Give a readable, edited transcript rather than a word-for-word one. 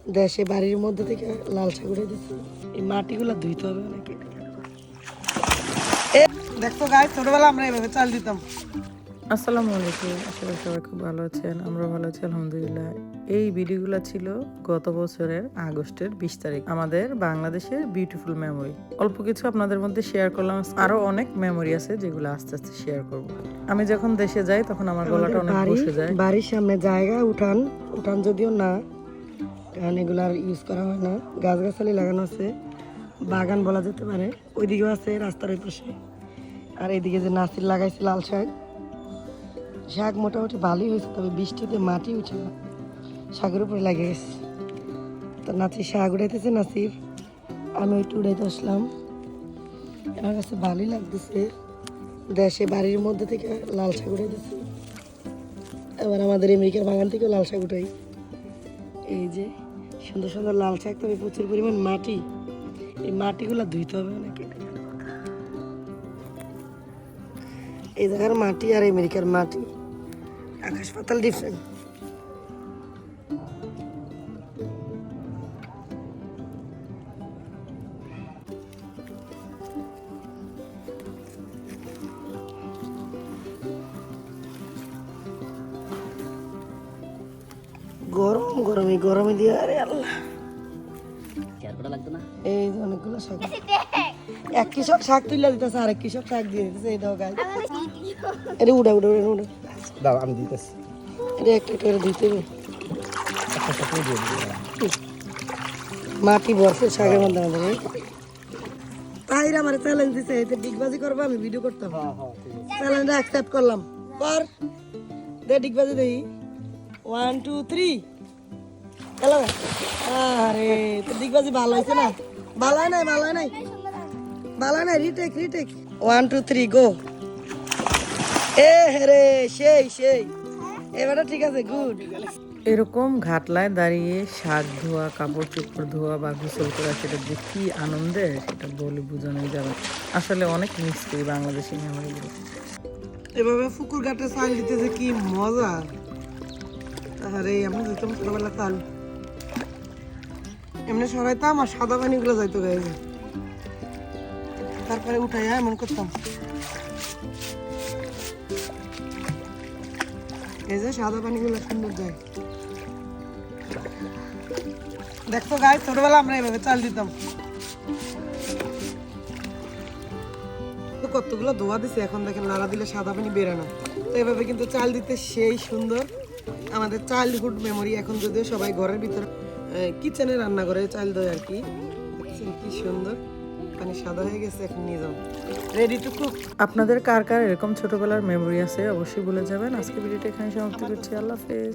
দেশে বাড়ির মধ্যে থেকে লাল শাক উঠে দিচ্ছি। এই মাটিগুলো ধুইতে হবে অনেকে। দেখতো গাছ, ছোটবেলা আমরা এভাবে চাল দিতাম। আসসালামু আলাইকুম, আশা করি সবাই খুব ভালো আছেন। আমরা ভালো আছি আলহামদুলিল্লাহ। এই ভিডিওগুলো ছিল গত বছরের আগস্টের 20 তারিখ, আমাদের বাংলাদেশের বিউটিফুল মেমোরি। অল্প কিছু আপনাদের মধ্যে শেয়ার করলাম, আরো অনেক মেমোরি আছে যেগুলো আস্তে আস্তে শেয়ার করব। আমি যখন দেশে যাই তখন আমার গলাটা অনেক বসে যায়। বাড়ির সামনে জায়গা, উঠান উঠান যদিও না, কারণ এগুলো আর ইউজ করা হয় না। গাছগাছালি লাগানো আছে, বাগান বলা যেতে পারে। ওইদিকেও আছে রাস্তার ওই পাশে। আর এদিকে যে নাসির লাগাইছে লাল শাক, শাক মোটামুটি ভালোই হয়েছে, তবে বৃষ্টিতে মাটি উঠে না, শাকের উপরে লাগে গেছে। তো নাসির শাক উড়াইতেছে, নাসির আমি ওইটু উড়াইতে আসলাম। আমার কাছে ভালোই লাগতেছে, দেশে বাড়ির মধ্যে থেকে লাল শাক উঠাইতেছি। এবার আমাদের আমেরিকার বাগান থেকেও লাল শাক উঠাই। এই যে সুন্দর সুন্দর লাল শাক, তবে প্রচুর পরিমাণ মাটি, এই মাটিগুলো ধুইতে হবে অনেকে। এই জায়গার মাটি আর আমেরিকার মাটি আকাশ পাতাল ডিফারেন্ট। গরম গরমে গরমে দিয়ে, আরে আল্লাহ, এই যে অনেকগুলো শাক, এক কৃষক শাক তুলে দিতেছে, আরেক কৃষক শাক দিয়ে দিতেছে। এই দাও গাছ, এটা উড়া উড়া উড়া উড়া দাও আমি দিতেছি। এটা একটা একটা করে দিতে হবে। মাটি ভরপুর শাকের মধ্যে আমাদের। তাইরা আমার চ্যালেঞ্জ দিছে, এতে ডিগবাজি করবো, আমি ভিডিও করতাম। চ্যালেঞ্জটা অ্যাকসেপ্ট করলাম। কর দে ডিগবাজি দেই। 1 2 3 হ্যালো। আরে তো ডিগবাজি ভালো হয়েছে না? ভালো হয় নাই, ভালো হয় নাই, ভালো হয় নাই। Retake retake. 1 2 3 গো। এ রে, সেই সেই, এবারে ঠিক আছে, গুড। এরকম ঘাটলায় দাঁড়িয়ে শাক ধোয়া, কাপড় চোপড় ধোয়া বা গোসল করা, সেটা যে কি আনন্দের সেটা বলে বোঝানোই যাবে না। আসলে অনেক মিস করি বাংলাদেশের মেমোরিগুলো। এভাবে পুকুর ঘাটে চাল দিতেছে, কি মজা। আরে আমরা যেতাম ছোটবেলা চাল এমনি সরাইতাম, আর সাদা পানিগুলো যাইতো গায়ে, তারপরে উঠাই এমন করতাম। এই যে সাদা পানিগুলো সুন্দর যায়। দেখতো গাছ, ছোটবেলা আমরা এভাবে চাল দিতাম। তো কতগুলো ধোয়া দিছে, এখন দেখেন নাড়া দিলে সাদা পানি বেরো না। তো এভাবে কিন্তু চাল দিতে সেই সুন্দর আমাদের চাইল্ডহুড মেমোরি। এখন যদিও সবাই ঘরের ভিতরে কিচেনে রান্না করে চাল দেয় আর কি। দেখছেন কি সুন্দর পানি সাদা হয়ে গেছে, এখন নিয়ে যাও রেডি টু কুক। আপনাদের কার কার এরকম ছোটবেলার মেমোরি আছে অবশ্যই বলে যাবেন। আজকে ভিডিওটা এখানে সমাপ্ত করছি। আল্লাহ হাফেজ।